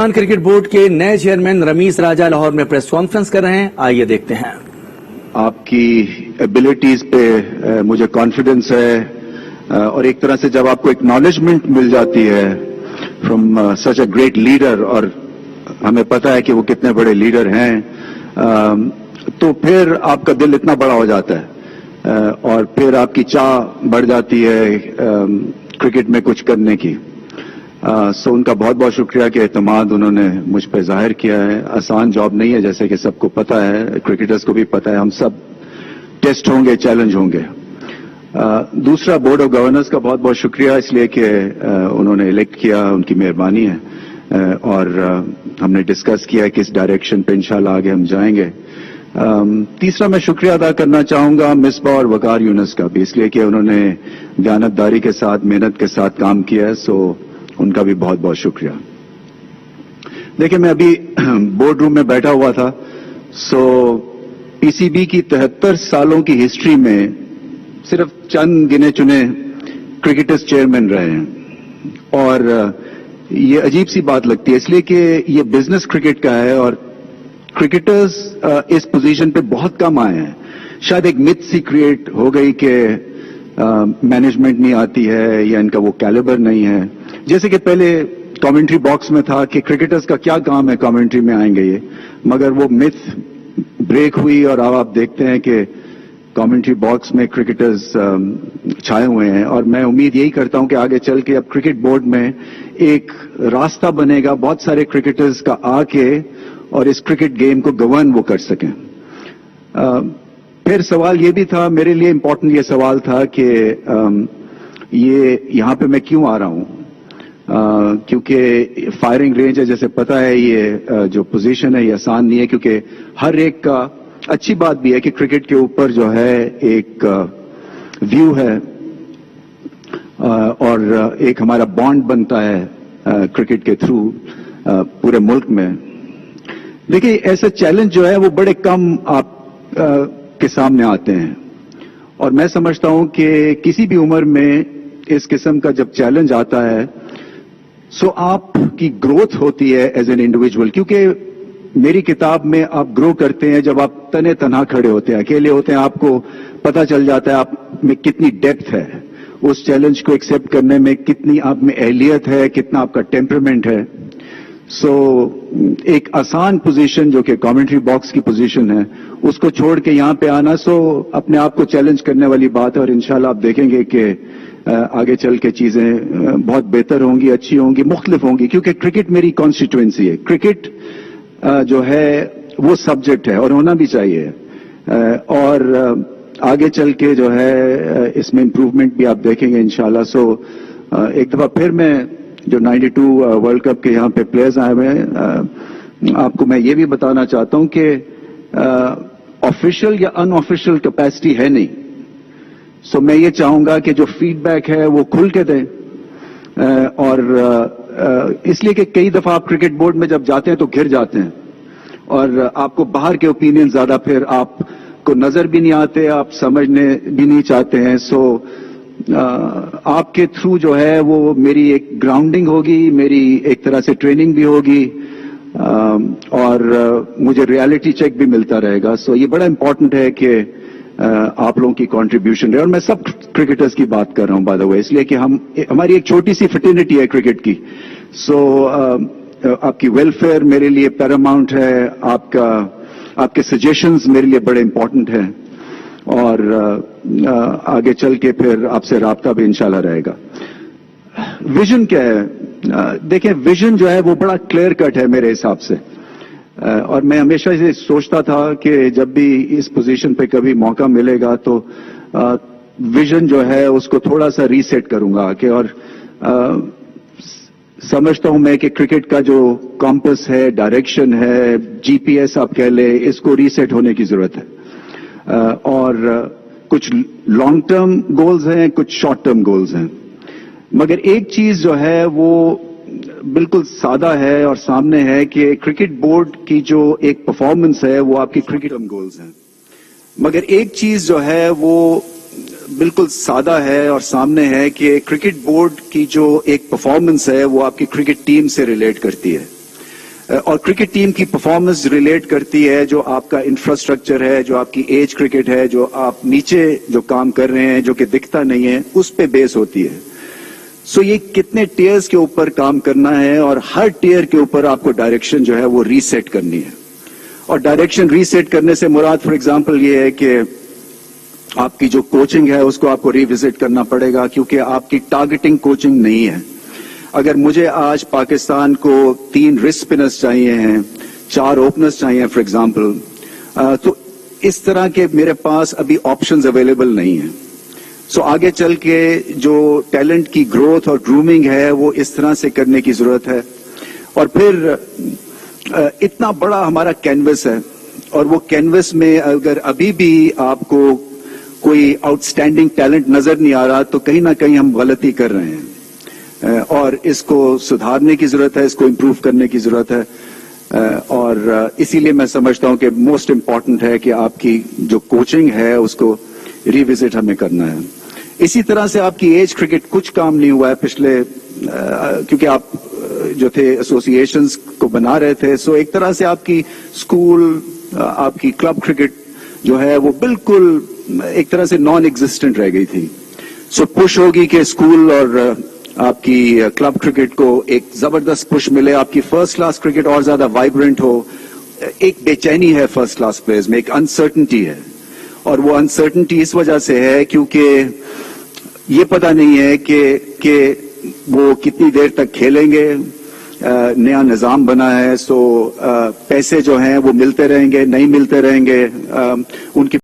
Cricket board کے نئے chairman Ramiz راجہ لاہور میں پریس کانفرنس کر رہے ہیں، آئیے دیکھتے ہیں۔ آپ کی ایبلٹیز پہ مجھے کانفیڈنس ہے اور ایک طرح سے جب آپ کو اکنالجمنٹ مل جاتی ہے from such a great leader, اور ہمیں پتا ہے کہ وہ کتنے بڑے لیڈر ہیں، تو پھر آپ کا دل اتنا بڑا ہو جاتا ہے اور پھر آپ کی چاہ بڑھ جاتی ہے کرکٹ میں کچھ کرنے کی۔ سو ان کا بہت بہت شکریہ کہ اعتماد انہوں نے مجھ پہ ظاہر کیا ہے۔ آسان جاب نہیں ہے، جیسے کہ سب کو پتا ہے، کرکٹرز کو بھی پتا ہے، ہم سب ٹیسٹ ہوں گے، چیلنج ہوں گے۔ دوسرا، بورڈ آف گورنرز کا بہت بہت شکریہ، اس لیے کہ انہوں نے الیکٹ کیا، ان کی مہربانی ہے، اور ہم نے ڈسکس کیا کہ اس ڈائریکشن پہ انشاءاللہ آگے ہم جائیں گے۔ تیسرا، میں شکریہ ادا کرنا چاہوں گا مصباح اور وقار یونس کا بھی، اس لیے کہ انہوں نے دیانتداری کے ساتھ، محنت کے ساتھ کام کیا ہے، سو ان کا بھی بہت بہت شکریہ۔ دیکھیں، میں ابھی بورڈ روم میں بیٹھا ہوا تھا، سو پی سی بی کی 73 سالوں کی ہسٹری میں صرف چند گنے چنے کرکٹرز چیئرمین رہے ہیں، اور یہ عجیب سی بات لگتی ہے، اس لیے کہ یہ بزنس کرکٹ کا ہے اور کرکٹرز اس پوزیشن پہ بہت کم آئے ہیں۔ شاید ایک متھ سی کریٹ ہو گئی کہ مینجمنٹ نہیں آتی ہے یا ان کا وہ کیلیبر نہیں ہے، جیسے کہ پہلے کامنٹری باکس میں تھا کہ کرکٹرز کا کیا کام ہے، کامنٹری میں آئیں گے یہ، مگر وہ متھ بریک ہوئی اور اب آپ دیکھتے ہیں کہ کامنٹری باکس میں کرکٹرز چھائے ہوئے ہیں، اور میں امید یہی کرتا ہوں کہ آگے چل کے اب کرکٹ بورڈ میں ایک راستہ بنے گا بہت سارے کرکٹرز کا آ کے، اور اس کرکٹ گیم کو گورن وہ کر سکیں۔ پھر سوال یہ بھی تھا، میرے لیے امپورٹنٹ یہ سوال تھا کہ یہ یہاں پہ میں کیوں آ رہا ہوں، کیونکہ فائرنگ رینج ہے، جیسے پتا ہے یہ جو پوزیشن ہے یہ آسان نہیں ہے، کیونکہ ہر ایک کا اچھی بات بھی ہے کہ کرکٹ کے اوپر جو ہے ایک ویو ہے اور ایک ہمارا بانڈ بنتا ہے کرکٹ کے تھرو پورے ملک میں۔ دیکھیں، ایسے چیلنج جو ہے وہ بڑے کم آپ کے سامنے آتے ہیں، اور میں سمجھتا ہوں کہ کسی بھی عمر میں اس قسم کا جب چیلنج آتا ہے، سو آپ کی گروتھ ہوتی ہے ایز این انڈیویجول، کیونکہ میری کتاب میں آپ گرو کرتے ہیں جب آپ تنے تنہا کھڑے ہوتے ہیں، اکیلے ہوتے ہیں، آپ کو پتہ چل جاتا ہے آپ میں کتنی ڈیپتھ ہے، اس چیلنج کو ایکسیپٹ کرنے میں کتنی آپ میں اہلیت ہے، کتنا آپ کا ٹیمپرمنٹ ہے۔ سو ایک آسان پوزیشن جو کہ کامنٹری باکس کی پوزیشن ہے، اس کو چھوڑ کے یہاں پہ آنا، سو اپنے آپ کو چیلنج کرنے والی بات ہے، اور انشاءاللہ آپ دیکھیں گے کہ آگے چل کے چیزیں بہت بہتر ہوں گی، اچھی ہوں گی، مختلف ہوں گی، کیونکہ کرکٹ میری کانسٹیٹوئنسی ہے، کرکٹ جو ہے وہ سبجیکٹ ہے اور ہونا بھی چاہیے، اور آگے چل کے جو ہے اس میں امپروومنٹ بھی آپ دیکھیں گے انشاءاللہ۔ سو ایک دفعہ پھر میں جو 92 ورلڈ کپ کے یہاں پہ پلیئرز آئے ہوئے ہیں، آپ کو میں یہ بھی بتانا چاہتا ہوں کہ آفیشیل یا ان آفیشیل کیپیسٹی ہے نہیں، سو میں یہ چاہوں گا کہ جو فیڈ بیک ہے وہ کھل کے دیں، اور اس لیے کہ کئی دفعہ آپ کرکٹ بورڈ میں جب جاتے ہیں تو گر جاتے ہیں، اور آپ کو باہر کے اوپینین زیادہ پھر آپ کو نظر بھی نہیں آتے، آپ سمجھنے بھی نہیں چاہتے ہیں، سو آپ کے تھرو جو ہے وہ میری ایک گراؤنڈنگ ہوگی، میری ایک طرح سے ٹریننگ بھی ہوگی، اور مجھے ریالٹی چیک بھی ملتا رہے گا۔ سو یہ بڑا امپورٹنٹ ہے کہ آپ لوگوں کی کنٹریبیوشن رہے، اور میں سب کرکٹرز کی بات کر رہا ہوں بائی دا وے، اس لیے کہ ہماری ایک چھوٹی سی فٹرنیٹی ہے کرکٹ کی، سو آپ کی ویلفیئر میرے لیے پیراماؤنٹ ہے، آپ کے سجیشنز میرے لیے بڑے امپورٹنٹ ہیں، اور آگے چل کے پھر آپ سے رابطہ بھی انشاءاللہ رہے گا۔ ویژن کیا ہے؟ دیکھیں، ویژن جو ہے وہ بڑا کلیئر کٹ ہے میرے حساب سے، اور میں ہمیشہ سے سوچتا تھا کہ جب بھی اس پوزیشن پہ کبھی موقع ملے گا تو ویژن جو ہے اس کو تھوڑا سا ریسیٹ کروں گا، کہ اور سمجھتا ہوں میں کہ کرکٹ کا جو کمپس ہے، ڈائریکشن ہے، جی پی ایس آپ کہہ لیں، اس کو ریسیٹ ہونے کی ضرورت ہے، اور کچھ لانگ ٹرم گولز ہیں، کچھ شارٹ ٹرم گولز ہیں، مگر ایک چیز جو ہے وہ بالکل سادہ ہے اور سامنے ہے کہ کرکٹ بورڈ کی جو ایک پرفارمنس ہے وہ آپ کی کرکٹ ٹرم گولز ہیں، مگر ایک چیز جو ہے وہ بالکل سادہ ہے اور سامنے ہے کہ کرکٹ بورڈ کی جو ایک پرفارمنس ہے وہ آپ کی کرکٹ ٹیم سے ریلیٹ کرتی ہے۔ اور کرکٹ ٹیم کی پرفارمنس ریلیٹ کرتی ہے جو آپ کا انفراسٹرکچر ہے, جو آپ کی ایج کرکٹ ہے, جو آپ نیچے جو کام کر رہے ہیں جو کہ دکھتا نہیں ہے, اس پہ بیس ہوتی ہے. سو یہ کتنے ٹیئرز کے اوپر کام کرنا ہے اور ہر ٹیئر کے اوپر آپ کو ڈائریکشن جو ہے وہ ریسیٹ کرنی ہے. اور ڈائریکشن ریسیٹ کرنے سے مراد فار ایگزامپل یہ ہے کہ آپ کی جو کوچنگ ہے اس کو آپ کو ریوزٹ کرنا پڑے گا, کیونکہ آپ کی ٹارگیٹنگ کوچنگ نہیں ہے. اگر مجھے آج پاکستان کو 3 رسک اسپنرز چاہیے ہیں, 4 اوپنرز چاہیے فار ایگزامپل, تو اس طرح کے میرے پاس ابھی آپشنز اویلیبل نہیں ہیں. سو آگے چل کے جو ٹیلنٹ کی گروتھ اور گرومنگ ہے وہ اس طرح سے کرنے کی ضرورت ہے. اور پھر اتنا بڑا ہمارا کینوس ہے, اور وہ کینوس میں اگر ابھی بھی آپ کو کوئی آؤٹ اسٹینڈنگ ٹیلنٹ نظر نہیں آ رہا تو کہیں نہ کہیں ہم غلطی کر رہے ہیں, اور اس کو سدھارنے کی ضرورت ہے, اس کو امپروو کرنے کی ضرورت ہے. اور اسی لیے میں سمجھتا ہوں کہ موسٹ امپورٹنٹ ہے کہ آپ کی جو کوچنگ ہے اس کو ریوزٹ ہمیں کرنا ہے. اسی طرح سے آپ کی ایج کرکٹ کچھ کام نہیں ہوا ہے پچھلے, کیونکہ آپ جو تھے ایسوسیشنز کو بنا رہے تھے, سو ایک طرح سے آپ کی اسکول, آپ کی کلب کرکٹ جو ہے وہ بالکل ایک طرح سے نان ایگزسٹنٹ رہ گئی تھی. سو پش ہوگی کہ اسکول اور آپ کی کلب کرکٹ کو ایک زبردست پش ملے, آپ کی فرسٹ کلاس کرکٹ اور زیادہ وائبرنٹ ہو. ایک بے چینی ہے فرسٹ کلاس پلیئرز میں, ایک انسرٹنٹی ہے, اور وہ انسرٹنٹی اس وجہ سے ہے کیونکہ یہ پتہ نہیں ہے کہ وہ کتنی دیر تک کھیلیں گے. نیا نظام بنا ہے, سو پیسے جو ہیں وہ ملتے رہیں گے, نہیں ملتے رہیں گے, ان کی